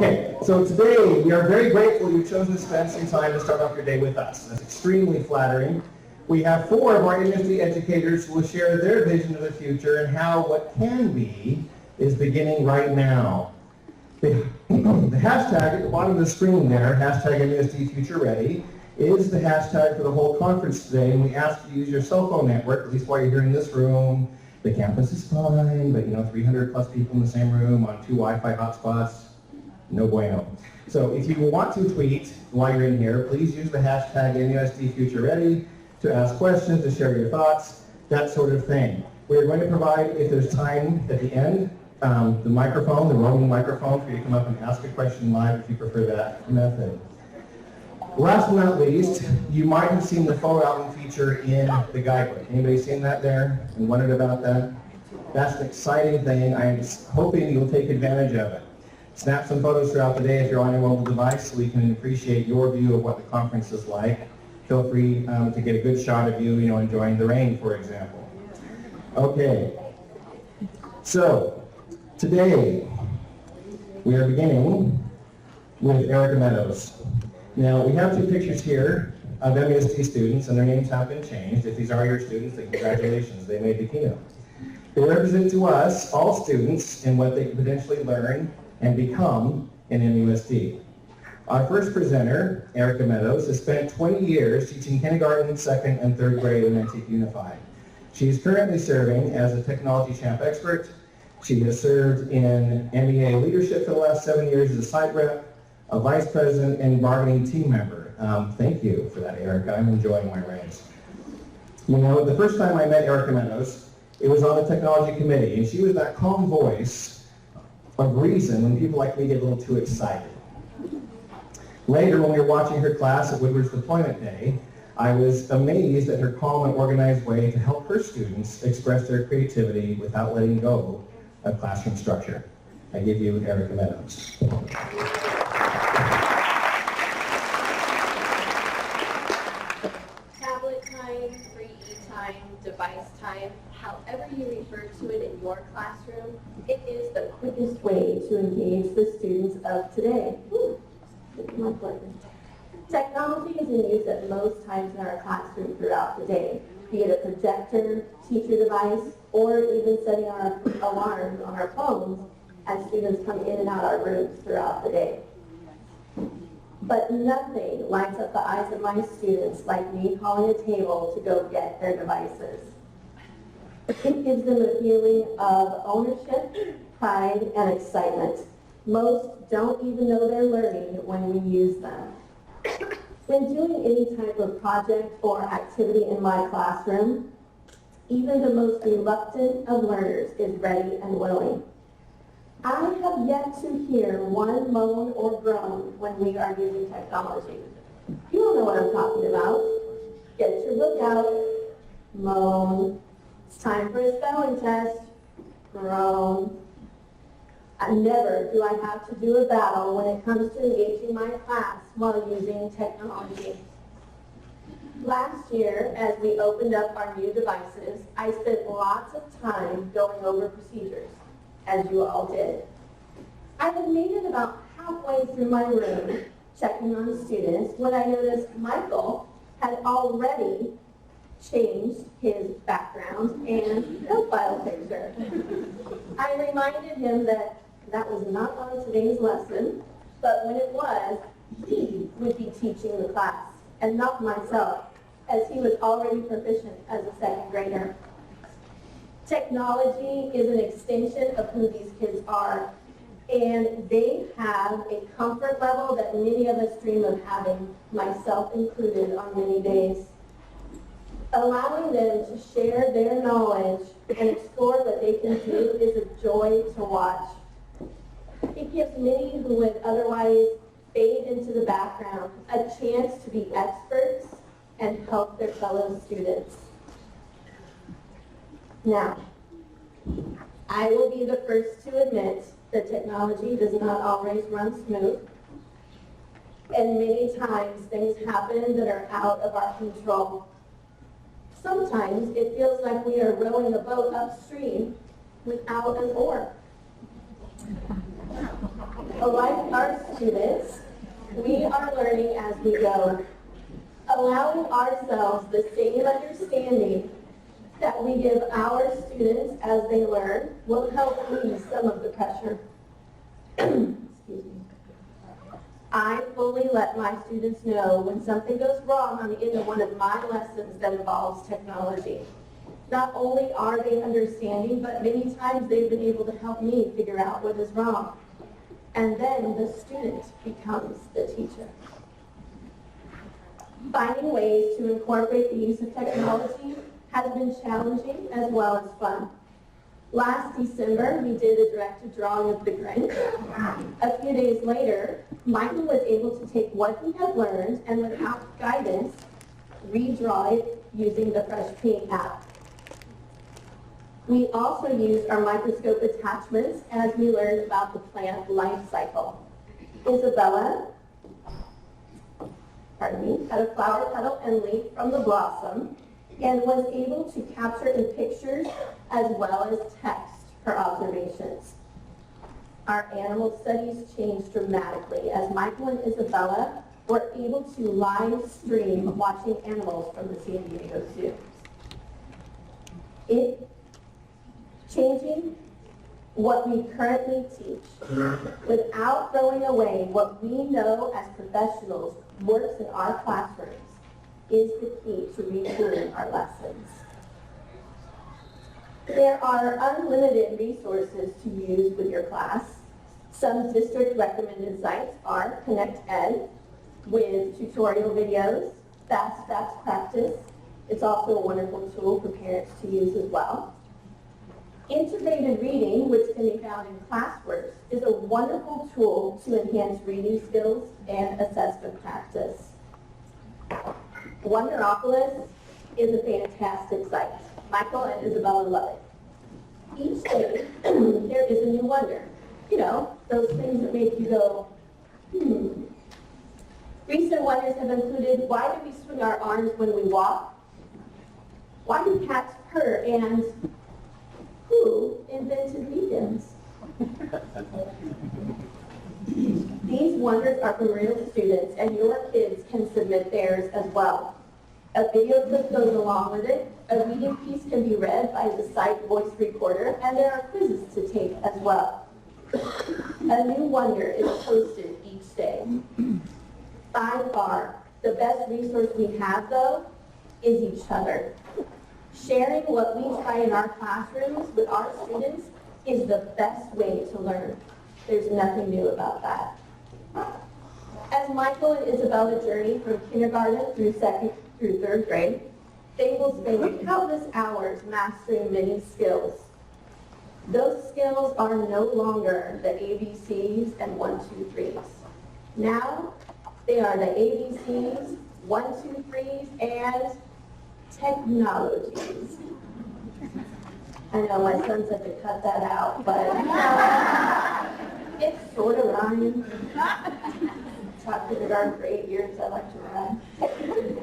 Okay, so today we are very grateful you've chosen to spend some time to start off your day with us. That's extremely flattering. We have 4 of our MUSD educators who will share their vision of the future and how what can be is beginning right now. The hashtag at the bottom of the screen there, hashtag MUSD Future Ready, is the hashtag for the whole conference today, and we ask you to use your cell phone network, at least while you're here in this room. The campus is fine, but 300 plus people in the same room on 2 Wi-Fi hotspots, no bueno. So if you want to tweet while you're in here, please use the hashtag MUSD Future Ready to ask questions, to share your thoughts, that sort of thing. We're going to provide, if there's time at the end, the microphone, the roaming microphone, for you to come up and ask a question live if you prefer that method. Last but not least, you might have seen the photo album feature in the guidebook. Anybody seen that there and wondered about that? That's an exciting thing. I am hoping you'll take advantage of it. Snap some photos throughout the day if you're on your mobile device so we can appreciate your view of what the conference is like. Feel free to get a good shot of you, enjoying the rain, for example. Okay. So, today we are beginning with Ericka Meadows. Now, we have 2 pictures here of MUSD students, and their names have been changed. If these are your students, then congratulations, they made the keynote. They represent to us all students and what they can potentially learn and become in MUSD. Our first presenter, Ericka Meadows, has spent 20 years teaching kindergarten, 2nd, and 3rd grade in Manteca Unified. She is currently serving as a technology champ expert. She has served in MEA leadership for the last 7 years as a site rep, a vice president, and bargaining team member. Thank you for that, Ericka. I'm enjoying my reins. The first time I met Ericka Meadows, it was on the technology committee, and she was that calm voice of reason when people like me get a little too excited. Later, when we were watching her class at Woodward's Deployment Day, I was amazed at her calm and organized way to help her students express their creativity without letting go of classroom structure. I give you Ericka Meadows. Tablet time, free e-time, device time, however you refer to it in your classroom, it is the quickest way to engage the students of today. Technology is in use at most times in our classroom throughout the day, be it a projector, teacher device, or even setting our alarms on our phones as students come in and out our rooms throughout the day. But nothing lights up the eyes of my students like me calling a table to go get their devices. It gives them a feeling of ownership, pride, and excitement. Most don't even know they're learning when we use them. When doing any type of project or activity in my classroom, even the most reluctant of learners is ready and willing. I have yet to hear one moan or groan when we are using technology. You all know what I'm talking about. Get your book out, moan. It's time for a spelling test, groan. And never do I have to do a battle when it comes to engaging my class while using technology. Last year, as we opened up our new devices, I spent lots of time going over procedures, as you all did. I had made it about halfway through my room, checking on students, when I noticed Michael had already changed his background and profile picture. I reminded him that was not on today's lesson, but when it was, he would be teaching the class, and not myself, as he was already proficient as a 2nd grader. Technology is an extension of who these kids are, and they have a comfort level that many of us dream of having, myself included, on many days. Allowing them to share their knowledge and explore what they can do is a joy to watch. It gives many who would otherwise fade into the background a chance to be experts and help their fellow students. Now, I will be the first to admit that technology does not always run smooth, and many times things happen that are out of our control. Sometimes it feels like we are rowing a boat upstream without an oar. Like our students, we are learning as we go, allowing ourselves the same understanding that we give our students as they learn will help ease some of the pressure. Excuse me. I fully let my students know when something goes wrong on the end of one of my lessons that involves technology. Not only are they understanding, but many times they've been able to help me figure out what is wrong. And then the student becomes the teacher. Finding ways to incorporate the use of technology has been challenging as well as fun. Last December, we did a directed drawing of the Grinch. A few days later, Michael was able to take what he had learned and without guidance, redraw it using the Fresh Paint app. We also used our microscope attachments as we learned about the plant life cycle. Isabella, had a flower petal and leaf from the blossom and was able to capture in pictures as well as text her observations. Our animal studies changed dramatically as Michael and Isabella were able to live stream watching animals from the San Diego Zoo. Changing what we currently teach without throwing away what we know as professionals works in our classrooms is the key to retooling our lessons. There are unlimited resources to use with your class. Some district recommended sites are Connect Ed with tutorial videos, Fast Facts Practice. It's also a wonderful tool for parents to use as well. Integrated reading, which can be found in Classworks, is a wonderful tool to enhance reading skills and assessment practice. Wonderopolis is a fantastic site. Michael and Isabella love it. Each day, there is a new wonder. You know, those things that make you go, Recent wonders have included, why do we swing our arms when we walk? Why do cats purr? And who invented mediums? These wonders are from real students, and your kids can submit theirs as well. A video clip goes along with it. A reading piece can be read by the site voice recorder, and there are quizzes to take as well. A new wonder is posted each day. By far, the best resource we have, though, is each other. Sharing what we try in our classrooms with our students is the best way to learn. There's nothing new about that. As Michael and Isabella journey from kindergarten through third grade, they will spend countless hours mastering many skills. Those skills are no longer the ABCs and 1, 2, 3s. Now, they are the ABCs, 1, 2, 3s, and technologies. I know my son said to cut that out, but it's sort of rhymes. Taught kindergarten for 8 years, I like to rhyme.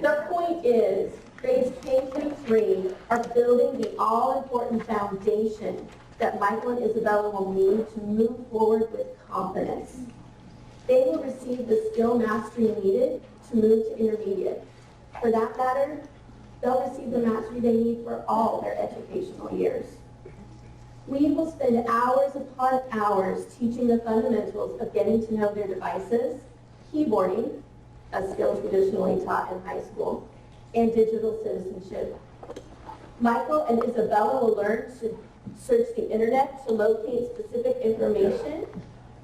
The point is, grades K through 3 are building the all-important foundation that Michael and Isabella will need to move forward with confidence. They will receive the skill mastery needed to move to intermediate. For that matter, they'll receive the mastery they need for all their educational years. We will spend hours upon hours teaching the fundamentals of getting to know their devices, keyboarding, a skill traditionally taught in high school, and digital citizenship. Michael and Isabella will learn to search the internet to locate specific information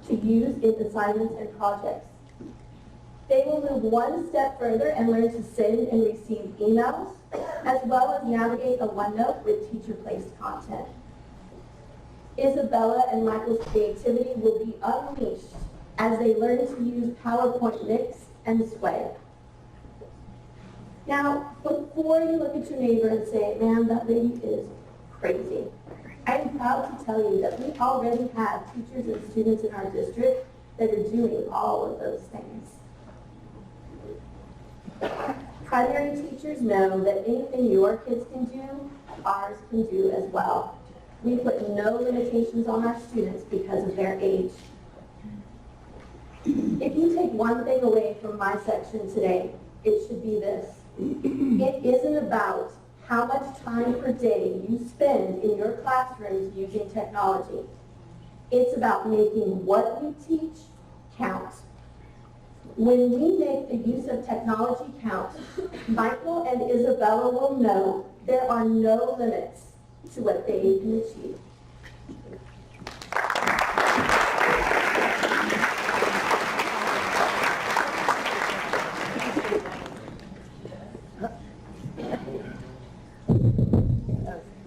to use in assignments and projects. They will move one step further and learn to send and receive emails, as well as navigate a OneNote with teacher-placed content. Isabella and Michael's creativity will be unleashed as they learn to use PowerPoint Mix and Sway. Now, before you look at your neighbor and say, man, that lady is crazy, I'm proud to tell you that we already have teachers and students in our district that are doing all of those things. Primary teachers know that anything your kids can do, ours can do as well. We put no limitations on our students because of their age. If you take one thing away from my section today, it should be this. It isn't about how much time per day you spend in your classrooms using technology. It's about making what you teach count. When we make the use of technology count, Michael and Isabella will know there are no limits to what they can achieve.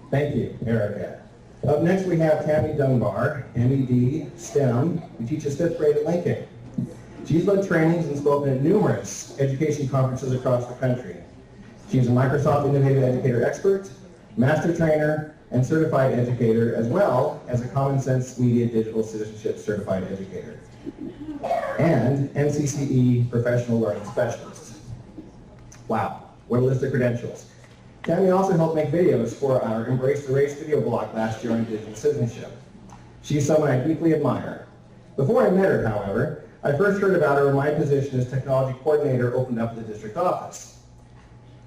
Thank you, Ericka. Up next we have Tammy Dunbar, MED, STEM, who teaches 5th grade at Lincoln. She's led trainings and spoken at numerous education conferences across the country. She's a Microsoft Innovative Educator expert, master trainer, and certified educator, as well as a Common Sense Media Digital Citizenship certified educator, and NCCE professional learning specialist. Wow, what a list of credentials. Tammy also helped make videos for our Embrace the Race video blog last year on digital citizenship. She's someone I deeply admire. Before I met her, however, I first heard about her when my position as technology coordinator opened up at the district office.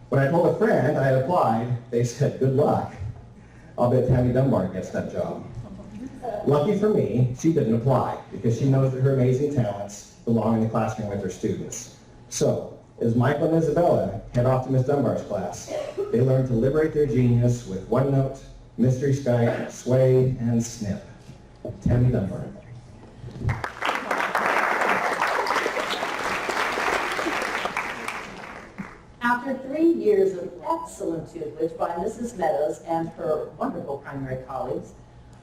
When I told a friend I had applied, they said, good luck. I'll bet Tammy Dunbar gets that job. Lucky for me, she didn't apply because she knows that her amazing talents belong in the classroom with her students. So, as Michael and Isabella head off to Ms. Dunbar's class, they learn to liberate their genius with OneNote, Mystery Skype, Sway, and Snip. Tammy Dunbar. After 3 years of excellent tutelage by Mrs. Meadows and her wonderful primary colleagues,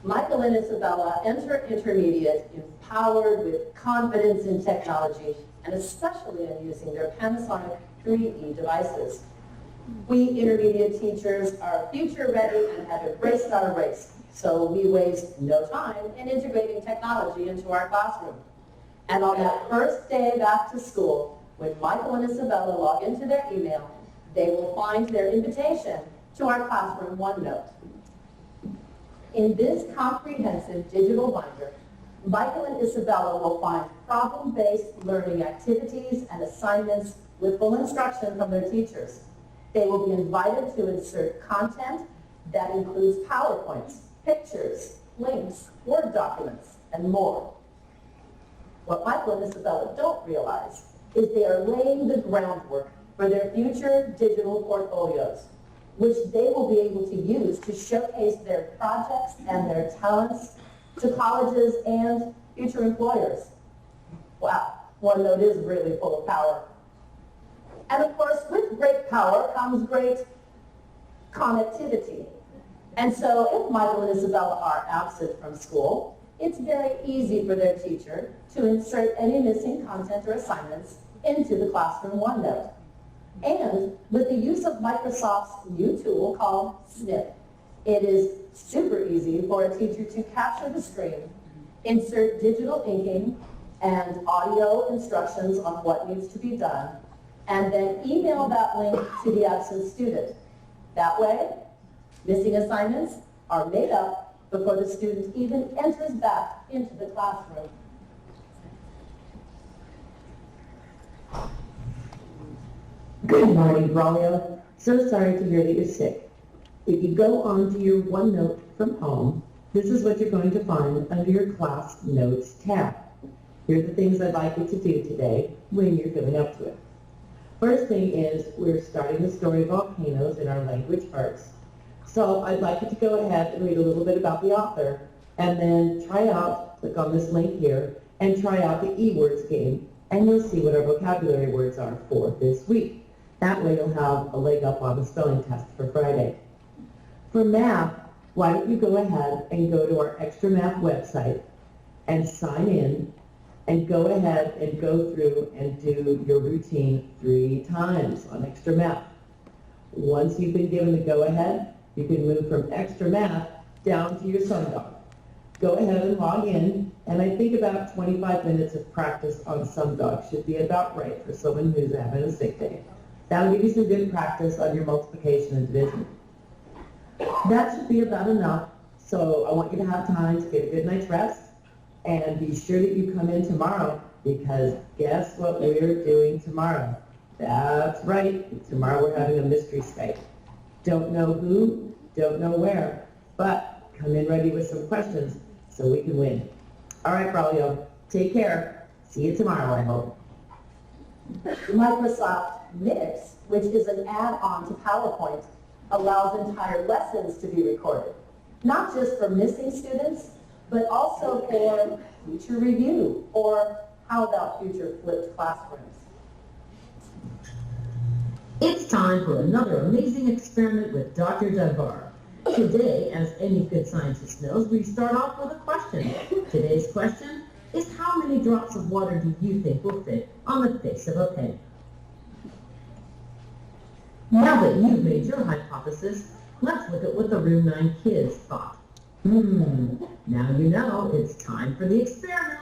Michael and Isabella enter intermediate empowered with confidence in technology and especially in using their Panasonic 3E devices. We intermediate teachers are future ready and have embraced our race, so we waste no time in integrating technology into our classroom. And on that first day back to school, when Michael and Isabella log into their email, they will find their invitation to our classroom OneNote. In this comprehensive digital binder, Michael and Isabella will find problem-based learning activities and assignments with full instruction from their teachers. They will be invited to insert content that includes PowerPoints, pictures, links, Word documents, and more. What Michael and Isabella don't realize is they are laying the groundwork for their future digital portfolios, which they will be able to use to showcase their projects and their talents to colleges and future employers. Wow, OneNote is really full of power. And of course, with great power comes great connectivity. And so if Michael and Isabella are absent from school, it's very easy for their teacher to insert any missing content or assignments into the classroom OneNote. And with the use of Microsoft's new tool called Snip, it is super easy for a teacher to capture the screen, insert digital inking and audio instructions on what needs to be done, and then email that link to the absent student. That way, missing assignments are made up before the student even enters back into the classroom. Good morning, Braulio. So sorry to hear that you're sick. If you go onto your OneNote from home, this is what you're going to find under your Class Notes tab. Here are the things I'd like you to do today when you're going up to it. First thing is we're starting the story Volcanoes in our language arts. So I'd like you to go ahead and read a little bit about the author and then try out, click on this link here, and try out the eWords game, and you'll see what our vocabulary words are for this week. That way you'll have a leg up on the spelling test for Friday. For math, why don't you go ahead and go to our Extra Math website and sign in and go ahead and go through and do your routine 3 times on Extra Math. Once you've been given the go-ahead, you can move from Extra Math down to your SumDoc. Go ahead and log in, and I think about 25 minutes of practice on SumDoc should be about right for someone who's having a sick day. That'll give you some good practice on your multiplication and division. That should be about enough, so I want you to have time to get a good night's rest, and be sure that you come in tomorrow because guess what we're doing tomorrow? That's right, tomorrow we're having a mystery Skype. Don't know who, don't know where, but come in ready with some questions so we can win. All right, Braulio, take care. See you tomorrow, I hope. Microsoft Mix, which is an add-on to PowerPoint, allows entire lessons to be recorded, not just for missing students, but also for future review, or how about future flipped classrooms. It's time for another amazing experiment with Dr. Dunbar. Today, as any good scientist knows, we start off with a question. Today's question is, how many drops of water do you think will fit on the face of a penny? Now that you've made your hypothesis, let's look at what the Room 9 kids thought. Now you know it's time for the experiment.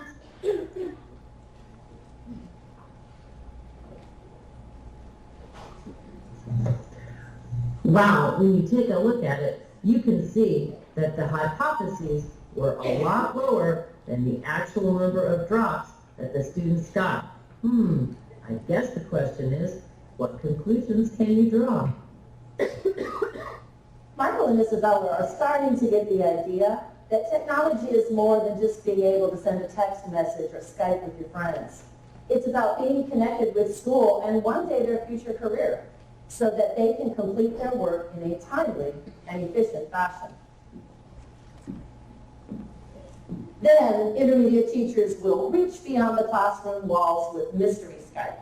Wow, when you take a look at it, you can see that the hypotheses were a lot lower than the actual number of drops that the students got. I guess the question is, what conclusions can you draw? Michael and Isabella are starting to get the idea that technology is more than just being able to send a text message or Skype with your friends. It's about being connected with school and one day their future career, so that they can complete their work in a timely and efficient fashion. Then, intermediate teachers will reach beyond the classroom walls with Mystery Skype.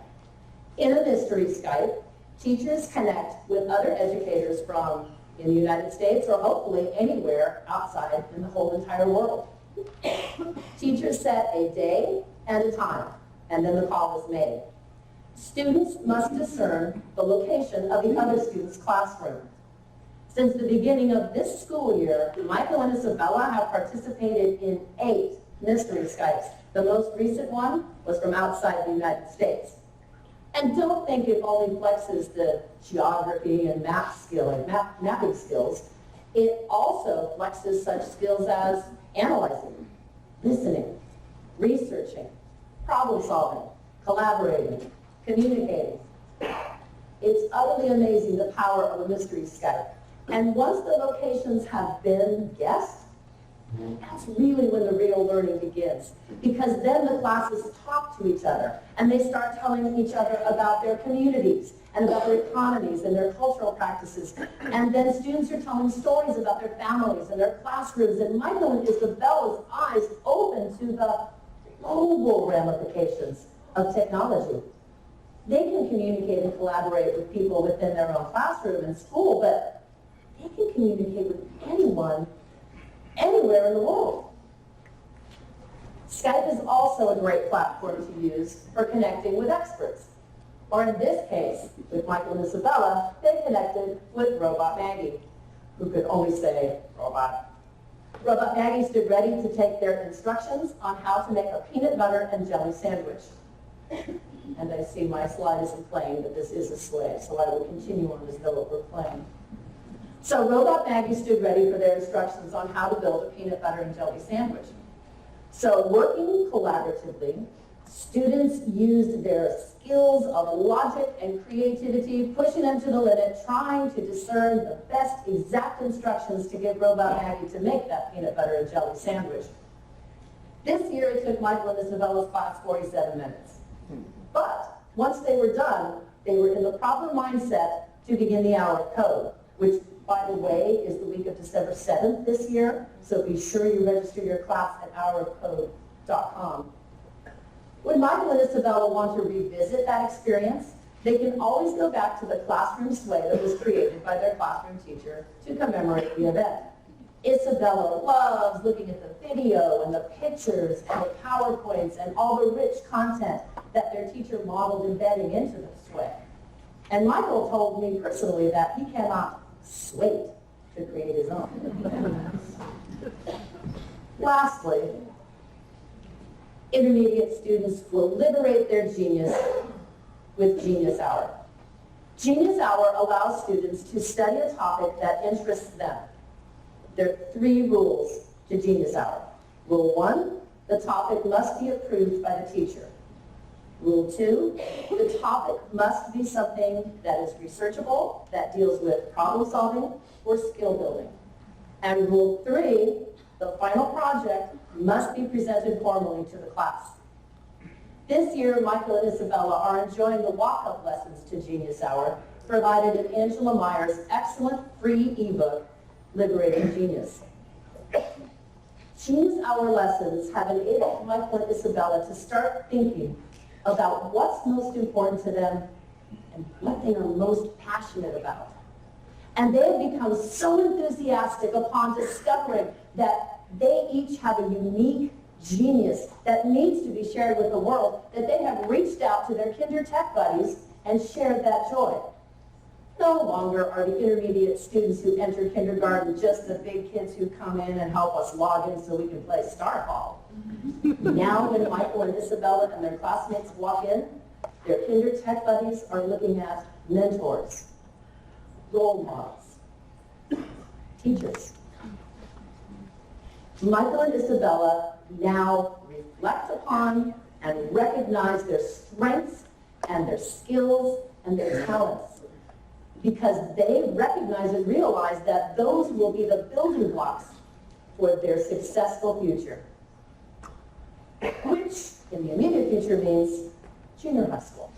In a Mystery Skype, teachers connect with other educators from in the United States or hopefully anywhere outside in the whole entire world. Teachers set a day and a time, and then the call is made. Students must discern the location of the other student's classroom. Since the beginning of this school year, Michael and Isabella have participated in 8 Mystery Skypes. The most recent one was from outside the United States. And don't think it only flexes the geography and mapping skills. It also flexes such skills as analyzing, listening, researching, problem solving, collaborating, communicating. It's utterly amazing the power of a Mystery Skype. And once the locations have been guessed, that's really when the real learning begins. Because then the classes talk to each other, and they start telling each other about their communities, and about their economies, and their cultural practices. And then students are telling stories about their families and their classrooms, and Michael and Isabella's eyes open to the global ramifications of technology. They can communicate and collaborate with people within their own classroom and school, but they can communicate with anyone, anywhere in the world. Skype is also a great platform to use for connecting with experts. Or in this case, with Michael and Isabella, they connected with Robot Maggie, who could only say, robot. Robot Maggie stood ready to take their instructions on how to make a peanut butter and jelly sandwich. And I see my slide isn't playing, but this is a slide, so I will continue on as though it were playing. So Robot Maggie stood ready for their instructions on how to build a peanut butter and jelly sandwich. So working collaboratively, students used their skills of logic and creativity, pushing them to the limit, trying to discern the best exact instructions to give Robot Maggie to make that peanut butter and jelly sandwich. This year it took Michael and Isabella's class 47 minutes. But once they were done, they were in the proper mindset to begin the hour of code, which, by the way, is the week of December 7th this year, so be sure you register your class at hourofcode.com. When Michael and Isabella want to revisit that experience, they can always go back to the classroom sway that was created by their classroom teacher to commemorate the event. Isabella loves looking at the video and the pictures and the PowerPoints and all the rich content that their teacher modeled embedding into the sway. And Michael told me personally that he cannot wait to create his own. Lastly, intermediate students will liberate their genius with Genius Hour. Genius Hour allows students to study a topic that interests them. There are 3 rules to Genius Hour. Rule 1, the topic must be approved by the teacher. Rule 2, the topic must be something that is researchable, that deals with problem solving or skill building. And Rule 3, the final project must be presented formally to the class. This year, Michael and Isabella are enjoying the walk-up lessons to Genius Hour, provided in Angela Meyer's excellent free ebook, Liberating Genius. Genius Hour lessons have enabled Michael and Isabella to start thinking about what's most important to them and what they are most passionate about. And they have become so enthusiastic upon discovering that they each have a unique genius that needs to be shared with the world, that they have reached out to their Kinder Tech buddies and shared that joy. No longer are the intermediate students who enter kindergarten just the big kids who come in and help us log in so we can play Star Ball. Now when Michael and Isabella and their classmates walk in, their Kinder Tech buddies are looking at mentors, role models, teachers. Michael and Isabella now reflect upon and recognize their strengths and their skills and their talents, because they recognize and realize that those will be the building blocks for their successful future, which in the immediate future means junior high school.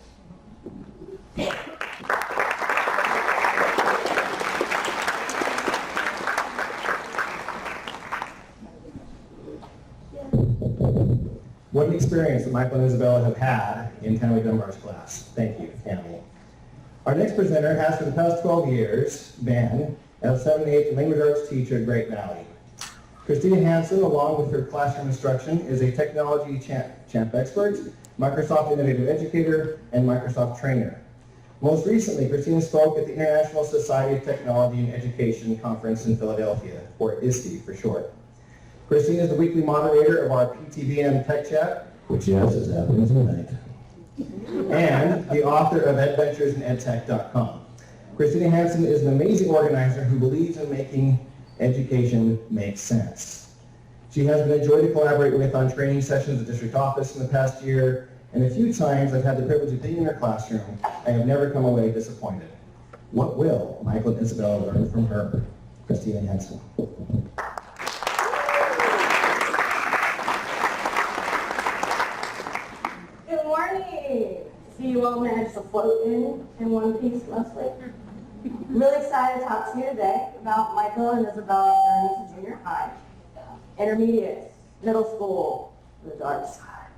What an experience that Michael and Isabella have had in Tammy Dunbar's class. Thank you, Tammy. Our next presenter has for the past 12 years been a 7th and 8th language arts teacher at Great Valley. Kristena Hansen, along with her classroom instruction, is a technology champ expert, Microsoft Innovative Educator, and Microsoft Trainer. Most recently, Kristena spoke at the International Society of Technology and Education Conference in Philadelphia, or ISTE for short. Kristena is the weekly moderator of our PTBN Tech Chat, which yes, is happening tonight, and the author of adventuresinedtech.com. Kristena Hansen is an amazing organizer who believes in making education make sense. She has been a joy to collaborate with on training sessions at the district office in the past year, and the few times I've had the privilege of being in her classroom, I have never come away disappointed. What will Michael and Isabella learn from her? Kristena Hansen. Good morning. See, you all managed to float in one piece mostly. I'm really excited to talk to you today about Michael and Isabella's journey to junior high, intermediate, middle school, the dark side.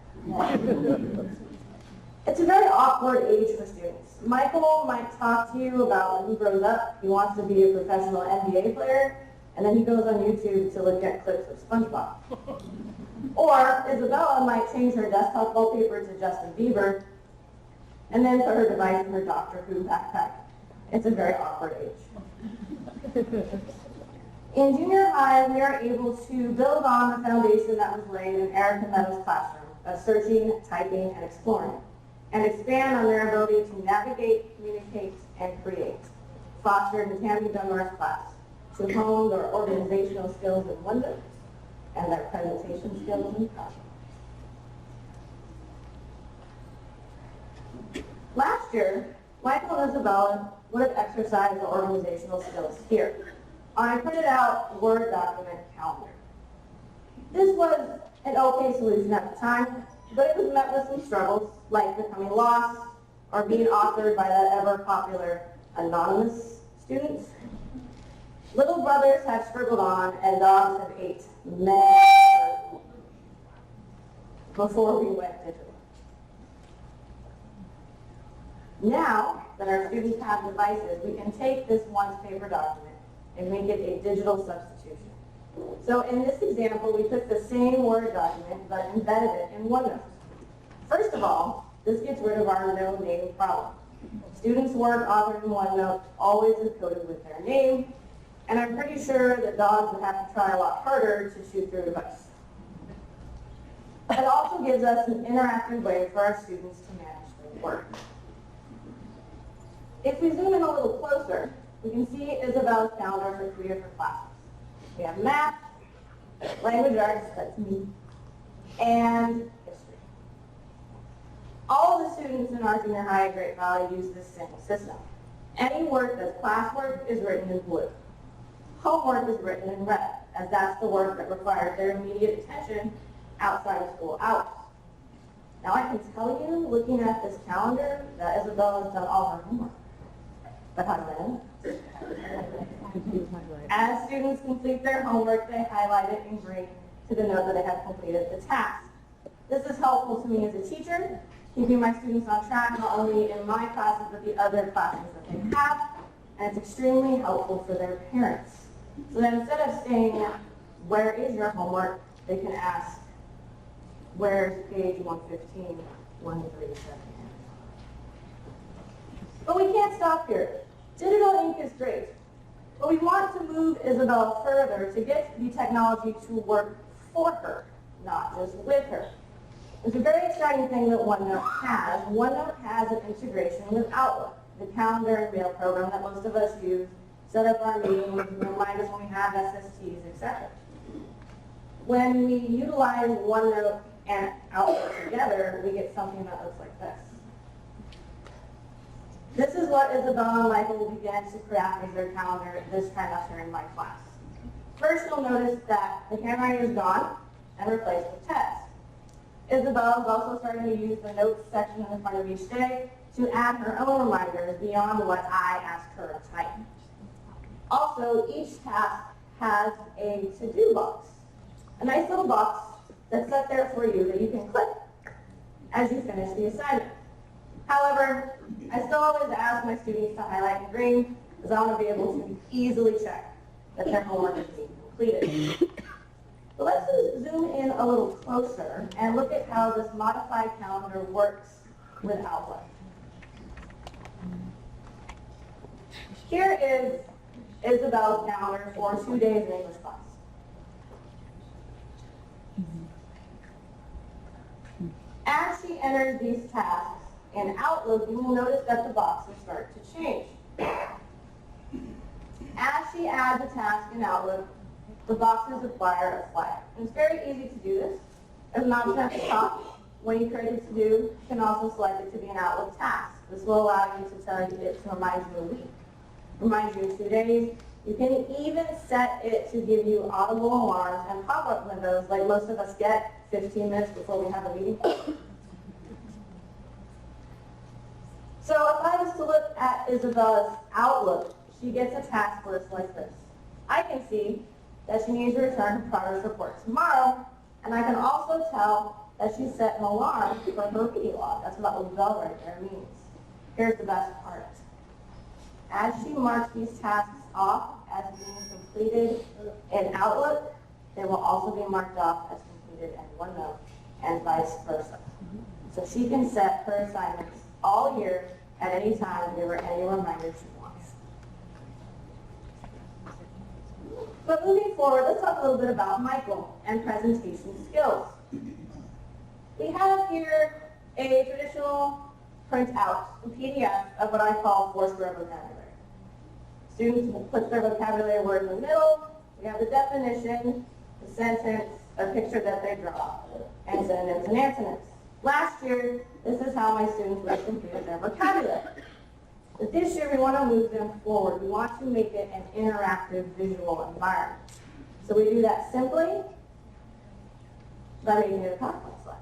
It's a very awkward age for students. Michael might talk to you about when he grows up, he wants to be a professional NBA player, and then he goes on YouTube to look at clips of SpongeBob. Or Isabella might change her desktop wallpaper to Justin Bieber, and then put her device in her Doctor Who backpack. It's a very awkward age. In junior high, we are able to build on the foundation that was laid in Ericka Meadows' classroom of searching, typing, and exploring, and expand on their ability to navigate, communicate, and create, fostered in Tammy Dunbar's class, to hone their organizational skills in OneNote and their presentation skills in projects. Last year, Michael and Isabella would have exercised the organizational skills here on a printed out Word document calendar. This was an okay solution at the time, but it was met with some struggles, like becoming lost or being authored by that ever-popular anonymous student. Little brothers have scribbled on, and dogs have ate many before we went digital. Now that our students have devices, we can take this once paper document and make it a digital substitution. So in this example, we took the same Word document but embedded it in OneNote. First of all, this gets rid of our no name problem. Students' work authored in OneNote always encoded with their name, and I'm pretty sure that dogs would have to try a lot harder to shoot their device. It also gives us an interactive way for our students to manage their work. If we zoom in a little closer, we can see Isabella's calendar for 3 different classes. We have math, language arts, that's me, and history. All of the students in our junior high at Great Valley use this same system. Any work that's classwork is written in blue. Homework is written in red, as that's the work that requires their immediate attention outside of school hours. Now I can tell you, looking at this calendar, that Isabel has done all her homework. But how do I know? As students complete their homework, they highlight it in green to denote that they have completed the task. This is helpful to me as a teacher, keeping my students on track not only in my classes but the other classes that they have, and it's extremely helpful for their parents. So that instead of saying, where is your homework, they can ask, where's page 115, 137. But we can't stop here. Digital ink is great, but we want to move Isabel further to get the technology to work for her, not just with her. It's a very exciting thing that OneNote has. OneNote has an integration with Outlook, the calendar and mail program that most of us use, set up our meetings, remind us when we have SSTs, etc. When we utilize OneNote and Outlook together, we get something that looks like this. This is what Isabel and Michael will begin to craft as their calendar this trimester in my class. First, you'll notice that the handwriting is gone and replaced with text. Isabel is also starting to use the notes section in the front of each day to add her own reminders beyond what I ask her to type. Also, each task has a to-do box, a nice little box that's set there for you that you can click as you finish the assignment. However, I still always ask my students to highlight in green because I want to be able to easily check that their homework is being completed. So let's zoom in a little closer and look at how this modified calendar works with Outlook. Here is Isabel's calendar for 2 days in English class. As she enters these tasks in Outlook, you will notice that the boxes start to change. As she adds a task in Outlook, the boxes require a flag. And it's very easy to do this. There's an option at the top. When you create a to-do, you can also select it to be an Outlook task. This will allow you to tell it to remind you a week, remind you in 2 days. You can even set it to give you audible alarms and pop-up windows like most of us get 15 minutes before we have a meeting. So if I was to look at Isabel's Outlook, she gets a task list like this. I can see that she needs to return her progress report tomorrow, and I can also tell that she set an alarm for her reading log. That's what that little bell right there means. Here's the best part. As she marks these tasks off as being completed in Outlook, they will also be marked off as completed in OneNote, and vice versa. So she can set her assignments all year at any time and give her any reminders she wants. But moving forward, let's talk a little bit about Michael and presentation skills. We have here a traditional printout, a PDF of what I call four-square vocabulary. Students will put their vocabulary word in the middle. We have the definition, the sentence, a picture that they draw, and synonyms and antonyms. Last year, this is how my students would have completed their vocabulary. But this year, we want to move them forward. We want to make it an interactive visual environment. So we do that simply by making it a PowerPoint slide.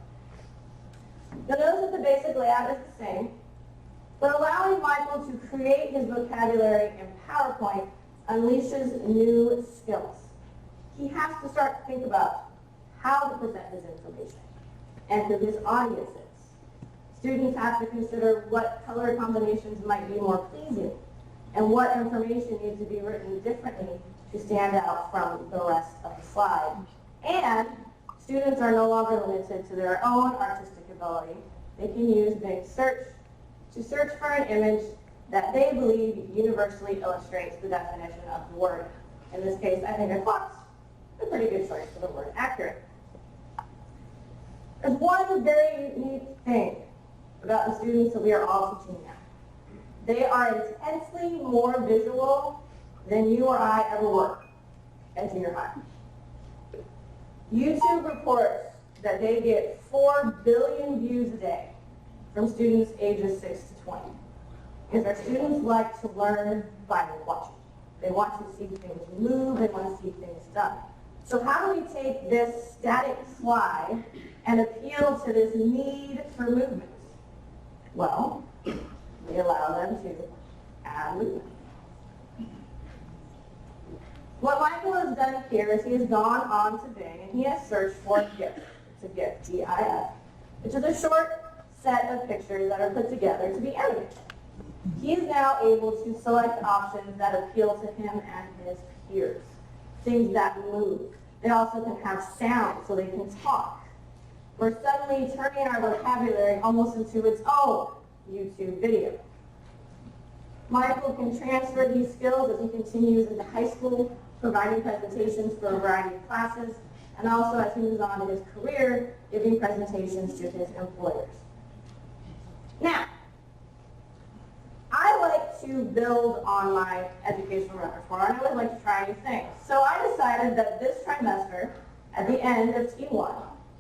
You'll notice that the basic layout is the same, but allowing Michael to create his vocabulary in PowerPoint unleashes new skills. He has to start to think about how to present his information and who his audience is. Students have to consider what color combinations might be more pleasing and what information needs to be written differently to stand out from the rest of the slide. And students are no longer limited to their own artistic ability. They can use Bing Search to search for an image that they believe universally illustrates the definition of the word. In this case, I think a clock's a pretty good choice for the word accurate. There's one very unique thing about the students that we are all teaching now. They are intensely more visual than you or I ever were at junior high. YouTube reports that they get 4 billion views a day from students ages 6 to 20. Because our students like to learn by watching. They want to see things move, they want to see things done. So how do we take this static slide and appeal to this need for movement? Well, we allow them to add movement. What Michael has done here is he has gone on to Bing and he has searched for GIF. It's a GIF, G-I-F, which is a short set of pictures that are put together to be animated. He is now able to select options that appeal to him and his peers, things that move. They also can have sound so they can talk. We're suddenly turning our vocabulary almost into its own YouTube video. Michael can transfer these skills as he continues into high school, providing presentations for a variety of classes, and also as he moves on to his career, giving presentations to his employers. Now, I like to build on my educational repertoire, and I would like to try new things. So I decided that this trimester, at the end of T1,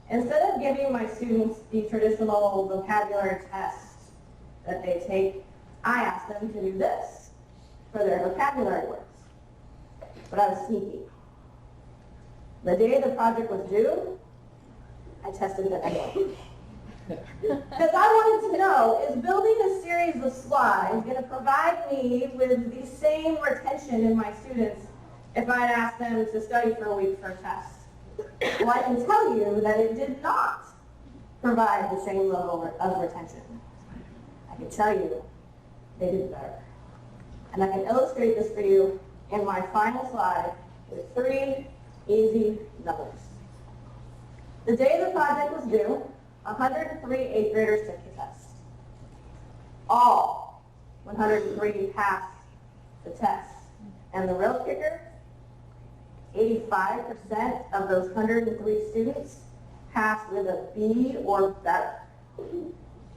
instead of giving my students the traditional vocabulary tests that they take, I asked them to do this for their vocabulary words. But I was sneaky. The day the project was due, I tested them anyway. Because I wanted to know, is building a series of slides going to provide me with the same retention in my students if I had asked them to study for a week for a test? Well, I can tell you that it did not provide the same level of retention. I can tell you they did better. And I can illustrate this for you in my final slide with 3 easy numbers. The day the project was due, 103 8th graders took the test. All 103 passed the test. And the real kicker, 85% of those 103 students passed with a B or better.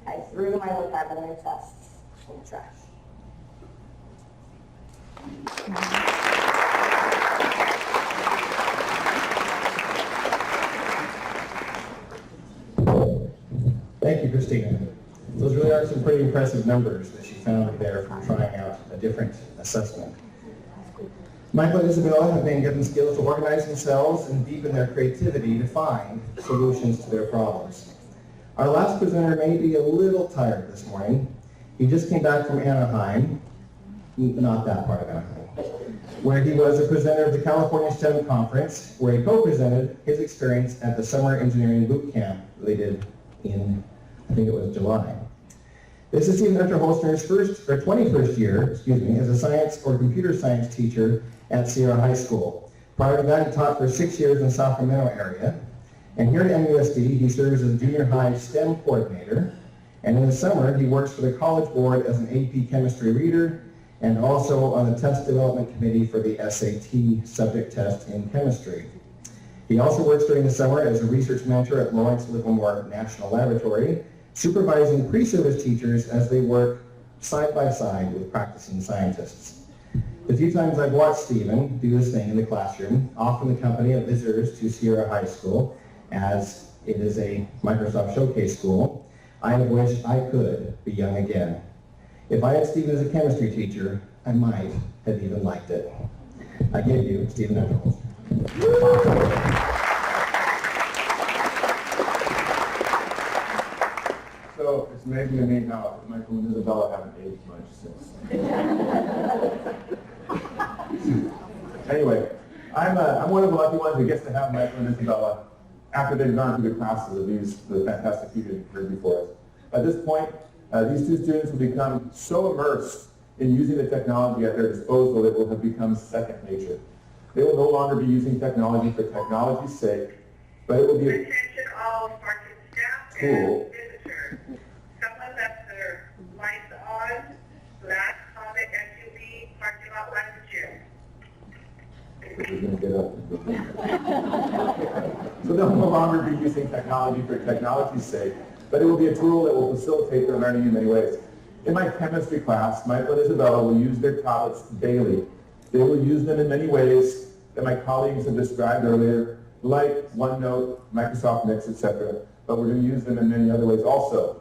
I threw my vocabulary tests in the trash. Thank you, Christina. Those really are some pretty impressive numbers that she found there from trying out a different assessment. Michael and Isabella have been given skills to organize themselves and deepen their creativity to find solutions to their problems. Our last presenter may be a little tired this morning. He just came back from Anaheim, not that part of Anaheim, where he was a presenter of the California STEM Conference, where he co-presented his experience at the Summer Engineering Boot Camp they did in, I think it was July. This is Stephan Unterholzner's 21st year, as a science or computer science teacher at Sierra High School. Prior to that, he taught for 6 years in the Sacramento area. And here at MUSD, he serves as junior high STEM coordinator. And in the summer, he works for the College Board as an AP chemistry reader and also on the test development committee for the SAT subject test in chemistry. He also works during the summer as a research mentor at Lawrence Livermore National Laboratory, supervising pre-service teachers as they work side by side with practicing scientists. The few times I've watched Stephan do this thing in the classroom, often in the company of visitors to Sierra High School, as it is a Microsoft Showcase school, I have wished I could be young again. If I had Stephan as a chemistry teacher, I might have even liked it. I give you Stephan Unterholzner. So it's amazing to me how Michael and Isabella haven't aged much since. Anyway, I'm one of the lucky ones who gets to have Michael and Isabella after they've gone through the classes of the fantastic people you've heard before us. At this point, these two students will become so immersed in using the technology at their disposal it will have become second nature. They will no longer be using technology for technology's sake, but it will be a Attention all parking staff tool. and visitors. Someone left their lights on, last comment SUV parking lot latitude. So they'll no longer be using technology for technology's sake, but it will be a tool that will facilitate their learning in many ways. In my chemistry class, Michael and Isabella will use their tablets daily. They will use them in many ways that my colleagues have described earlier, like OneNote, Microsoft Mix, etc. But we're going to use them in many other ways also.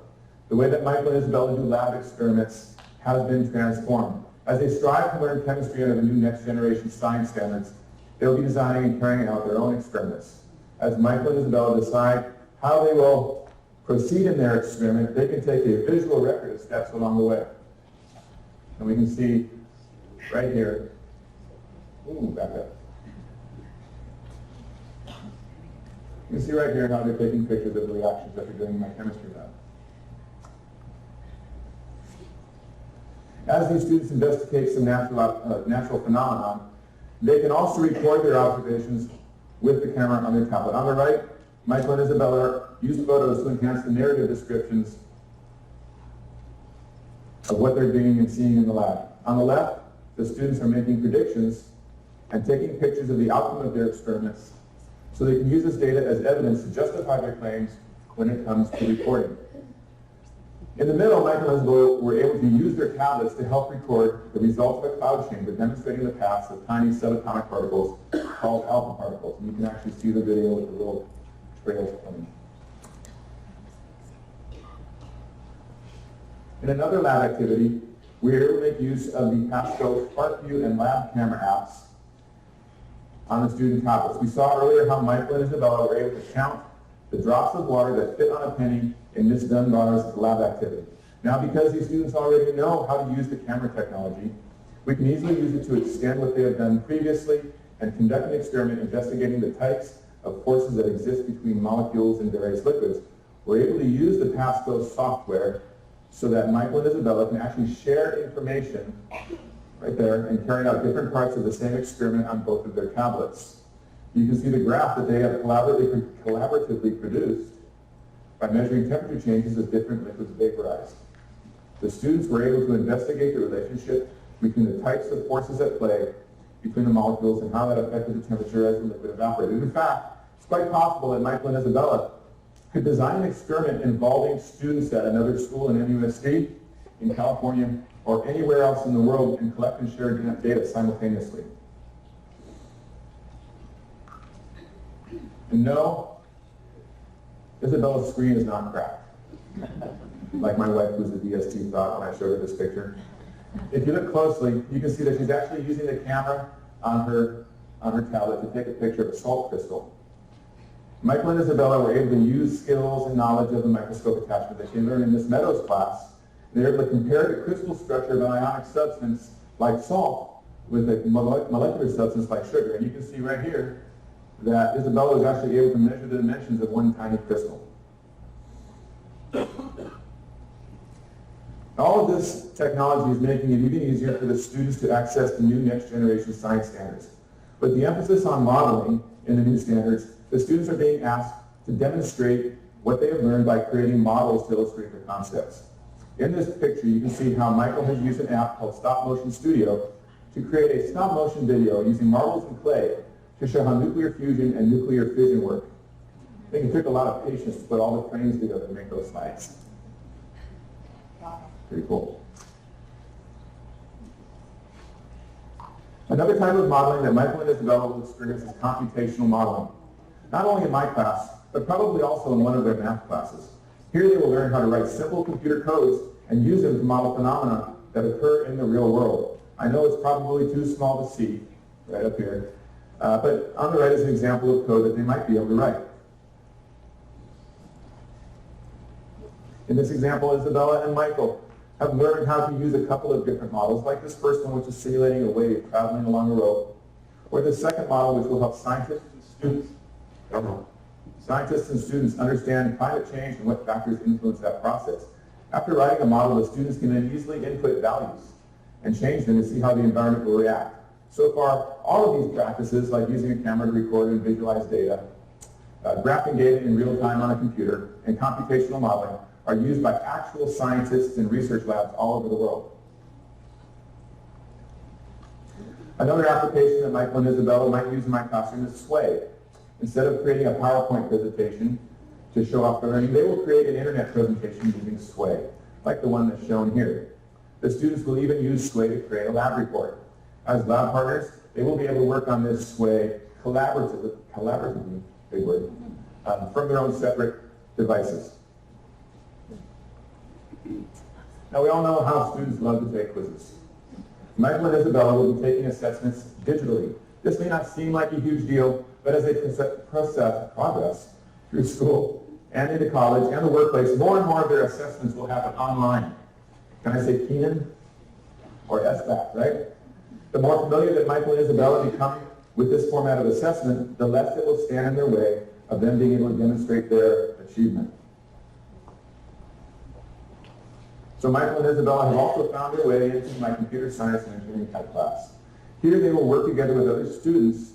The way that Michael and Isabella do lab experiments has been transformed. As they strive to learn chemistry under the new next generation science standards, they'll be designing and carrying out their own experiments. As Michael and Isabella decide how they will proceed in their experiment, they can take a visual record of steps along the way. And we can see right here, back up. You can see right here how they're taking pictures of the reactions that they're doing in my chemistry lab. As these students investigate some natural phenomenon, they can also record their observations with the camera on their tablet. On the right, Michael and Isabella use photos to enhance the narrative descriptions of what they're doing and seeing in the lab. On the left, the students are making predictions and taking pictures of the outcome of their experiments so they can use this data as evidence to justify their claims when it comes to reporting. In the middle, Michael and Isabella were able to use their tablets to help record the results of a cloud chamber demonstrating the paths of tiny subatomic particles called alpha particles. And you can actually see the video with the little trails coming. In another lab activity, we were able to make use of the Pascal SparkView and Lab Camera apps on the student tablets. We saw earlier how Michael and Isabella were able to count the drops of water that fit on a penny in Ms. Dunbar's lab activity. Now, because these students already know how to use the camera technology, we can easily use it to extend what they have done previously and conduct an experiment investigating the types of forces that exist between molecules and various liquids. We're able to use the Pascal software so that Michael and Isabella can actually share information right there and carry out different parts of the same experiment on both of their tablets. You can see the graph that they have collaboratively produced by measuring temperature changes as different liquids vaporize. The students were able to investigate the relationship between the types of forces at play between the molecules and how that affected the temperature as the liquid evaporated. In fact, it's quite possible that Michael and Isabella could design an experiment involving students at another school in MUSD, in California, or anywhere else in the world and collect and share data simultaneously. And no, Isabella's screen is not cracked, like my wife who's a DST thought when I showed her this picture. If you look closely, you can see that she's actually using the camera on her tablet to take a picture of a salt crystal. Michael and Isabella were able to use skills and knowledge of the microscope attachment that they learned in Ms. Meadows' class. They were able to compare the crystal structure of an ionic substance like salt with a molecular substance like sugar. And you can see right here that Isabella was actually able to measure the dimensions of one tiny crystal. All of this technology is making it even easier for the students to access the new next generation science standards. With the emphasis on modeling in the new standards, the students are being asked to demonstrate what they have learned by creating models to illustrate their concepts. In this picture, you can see how Michael has used an app called Stop Motion Studio to create a stop motion video using marbles and clay to show how nuclear fusion and nuclear fission work. I think it took a lot of patience to put all the frames together to make those slides. Pretty cool. Another type of modeling that Michael and Isabella will experience is computational modeling. Not only in my class, but probably also in one of their math classes. Here they will learn how to write simple computer codes and use them to model phenomena that occur in the real world. I know it's probably too small to see right up here, but on the right is an example of code that they might be able to write. In this example, Isabella and Michael have learned how to use a couple of different models, like this first one, which is simulating a wave traveling along a rope, or the second model, which will help scientists and students understand climate change and what factors influence that process. After writing a model, the students can then easily input values and change them to see how the environment will react. So far, all of these practices, like using a camera to record and visualize data, graphing data in real time on a computer, and computational modeling, are used by actual scientists in research labs all over the world. Another application that Michael and Isabella might use in my classroom is Sway. Instead of creating a PowerPoint presentation to show off their learning, they will create an internet presentation using Sway, like the one that's shown here. The students will even use Sway to create a lab report. As lab partners, they will be able to work on this Sway collaboratively, big word, from their own separate devices. Now, we all know how students love to take quizzes. Michael and Isabella will be taking assessments digitally. This may not seem like a huge deal, but as they progress through school and into college and the workplace, more and more of their assessments will happen online. Can I say Keenan or SBAC, right? The more familiar that Michael and Isabella become with this format of assessment, the less it will stand in their way of them being able to demonstrate their achievement. So Michael and Isabella have also found their way into my computer science and engineering type class. Here they will work together with other students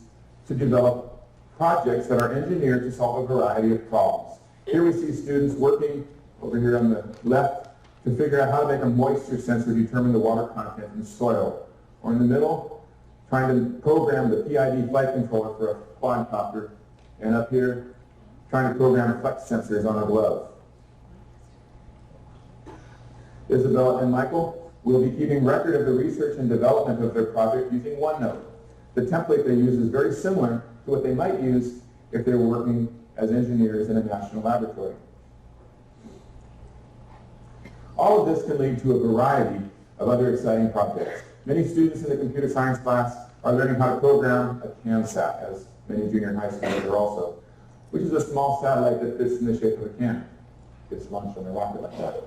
to develop projects that are engineered to solve a variety of problems. Here we see students working over here on the left to figure out how to make a moisture sensor determine the water content in the soil. Or in the middle, trying to program the PID flight controller for a quadcopter. And up here, trying to program flex sensors on a glove. Isabella and Michael will be keeping record of the research and development of their project using OneNote. The template they use is very similar to what they might use if they were working as engineers in a national laboratory. All of this can lead to a variety of other exciting projects. Many students in the computer science class are learning how to program a CANSAT, as many junior high schools are also, which is a small satellite that fits in the shape of a can. Gets launched on a rocket like that.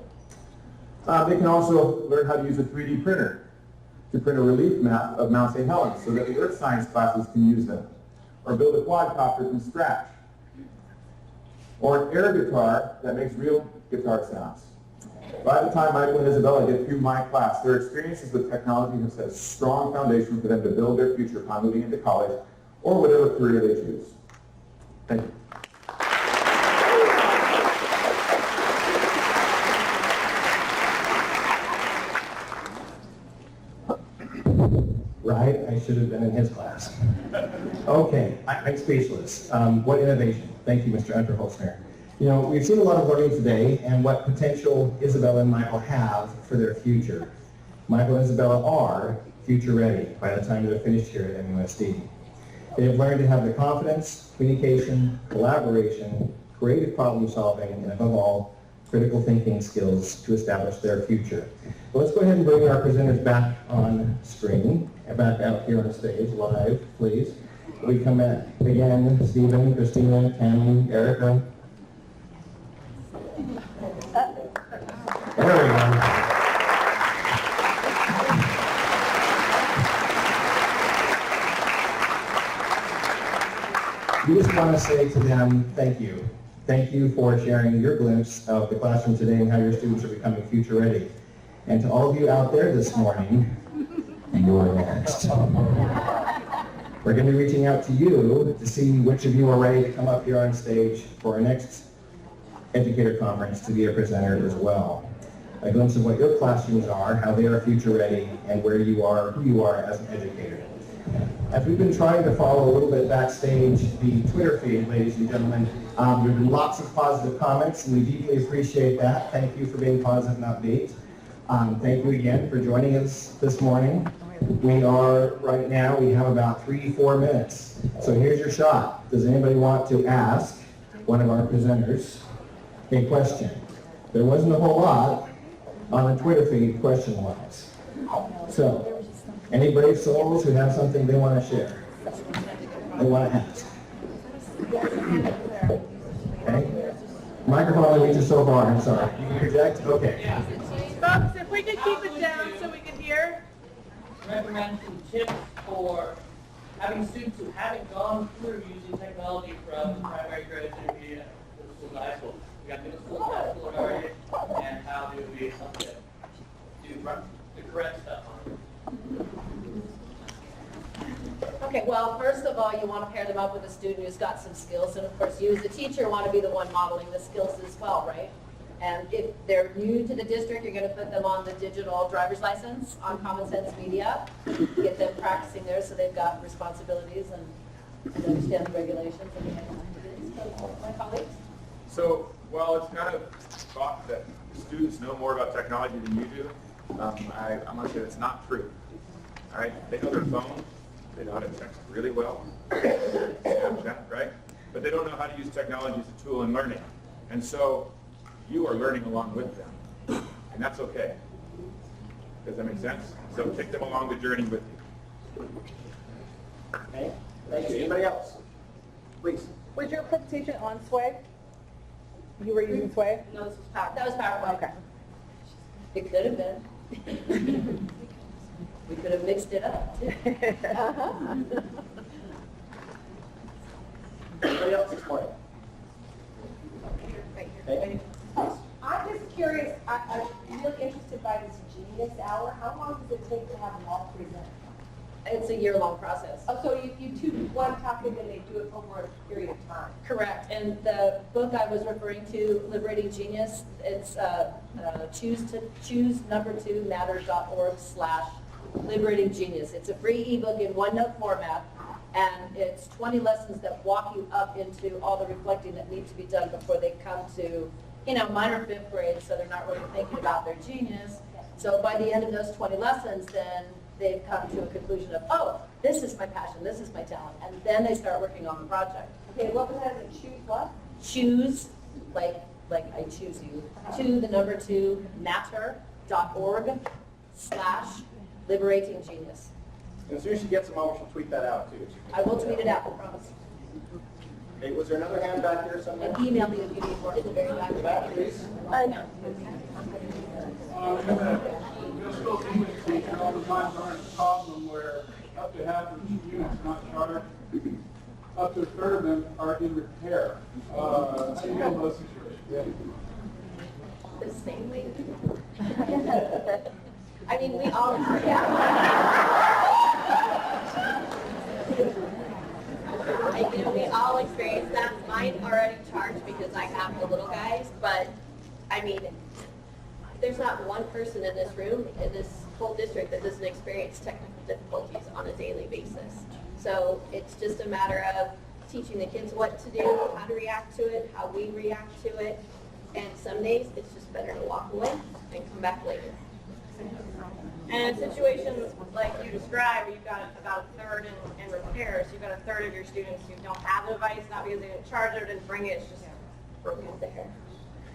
They can also learn how to use a 3D printer to print a relief map of Mount St. Helens so that the earth science classes can use them. Or build a quadcopter from scratch. Or an air guitar that makes real guitar sounds. By the time Michael and Isabella get through my class, their experiences with technology have set a strong foundation for them to build their future upon moving into college or whatever career they choose. Thank you. Right? I should have been in his class. Okay, I'm speechless. What innovation. Thank you, Mr. Unterholzner. You know, we've seen a lot of learning today and what potential Isabella and Michael have for their future. Michael and Isabella are future ready by the time they're finished here at MUSD. They have learned to have the confidence, communication, collaboration, creative problem solving, and above all, critical thinking skills to establish their future. Well, let's go ahead and bring our presenters back on screen and back out here on stage live, please. We come back again, Stephen, Christina, Tammy, Ericka. There we go. We just want to say to them, thank you. Thank you for sharing your glimpse of the classroom today and how your students are becoming future ready. And to all of you out there this morning, you're next. We're going to be reaching out to you to see which of you are ready to come up here on stage for our next Educator Conference to be a presenter as well. A glimpse of what your classrooms are, how they are future ready, and where you are, who you are as an educator. As we've been trying to follow a little bit backstage the Twitter feed, ladies and gentlemen, there have been lots of positive comments, and we deeply appreciate that. Thank you for being positive and upbeat. Thank you again for joining us this morning. We are, right now, we have about 3-4 minutes. So here's your shot. Does anybody want to ask one of our presenters a question? There wasn't a whole lot on the Twitter feed question-wise. So, any brave souls who have something they want to share? They want to ask? Okay. Microphone only reaches so far, I'm sorry. You can project? Okay. Folks, if we could keep it down so we can hear. Recommend some tips for having students who haven't gone through using technology from primary grade to intermediate middle school to high school. We got middle school, high school already, and how do we help them do the correct stuff on it. Okay, well, first of all, you want to pair them up with a student who's got some skills, and of course, you as a teacher want to be the one modeling the skills as well, right? And if they're new to the district, you're going to put them on the digital driver's license, on Common Sense Media, get them practicing there so they've got responsibilities and understand the regulations and my colleagues. So, while it's kind of thought that students know more about technology than you do, I'm going to say that's not true. All right, they know their phone, they know how to text really well, Snapchat, right? But they don't know how to use technology as a tool in learning. And so, you are learning along with them. And that's okay. Does that make sense? So take them along the journey with you. Okay, thank you. Anybody else? Please. Was your presentation on Sway? You were using Sway? No, this was PowerPoint. That was PowerPoint. Okay. It could have been. We could have mixed it up, too. Anybody else this morning? Okay. I'm just curious, I'm really interested by this Genius Hour. How long does it take to have them all present? It's a year-long process. Oh, so you do one topic and they do it over a period of time? Correct. And the book I was referring to, Liberating Genius, it's choose2matter.org/liberating genius. It's a free ebook in OneNote format, and it's 20 lessons that walk you up into all the reflecting that needs to be done before they come to, minor fifth grade, so they're not really thinking about their genius. So by the end of those 20 lessons, then they've come to a conclusion of, oh, this is my passion, this is my talent, and then they start working on the project. Okay, what was that? Choose what? Choose, like I choose you, to matter.org/liberating genius. And as soon as she gets a moment, she'll tweet that out too. I will tweet it out, I promise. Okay, was there another hand back here somewhere? And email me if you need more. It's very In the back, please. Just English teacher all the time learns a problem where up to half of the students not chartered, up to a third of them are in repair. How do you handle those situations? The same way. I mean, we all, we all experience that. Mine are already charged because I have the little guys, but I mean, there's not one person in this room, in this whole district, that doesn't experience technical difficulties on a daily basis. So it's just a matter of teaching the kids what to do, how to react to it, how we react to it. And some days it's just better to walk away and come back later. And in situations like you described, where you've got about a third in repairs, you've got a third of your students who don't have the device, not because they didn't charge it or didn't bring it, it's just broken there.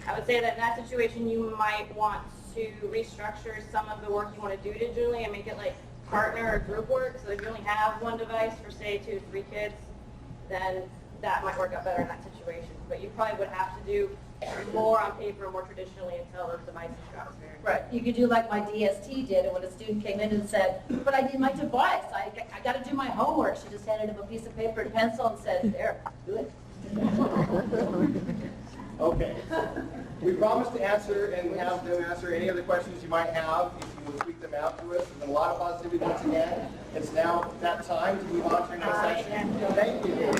I would say that in that situation, you might want to restructure some of the work you want to do digitally and make it like partner or group work. So if you only have one device for say 2 to 3 kids, then that might work out better in that situation. But you probably would have to do more on paper, more traditionally until those devices got there. Right. You could do like my DST did, and when a student came in and said, but I need my device, I got to do my homework. She just handed him a piece of paper and pencil and said, there, do it. Okay. We promised to answer and have them answer any other questions you might have if you will tweet them out to us. There's been a lot of positivity once again. It's now that time to move on to our next session. Thank you.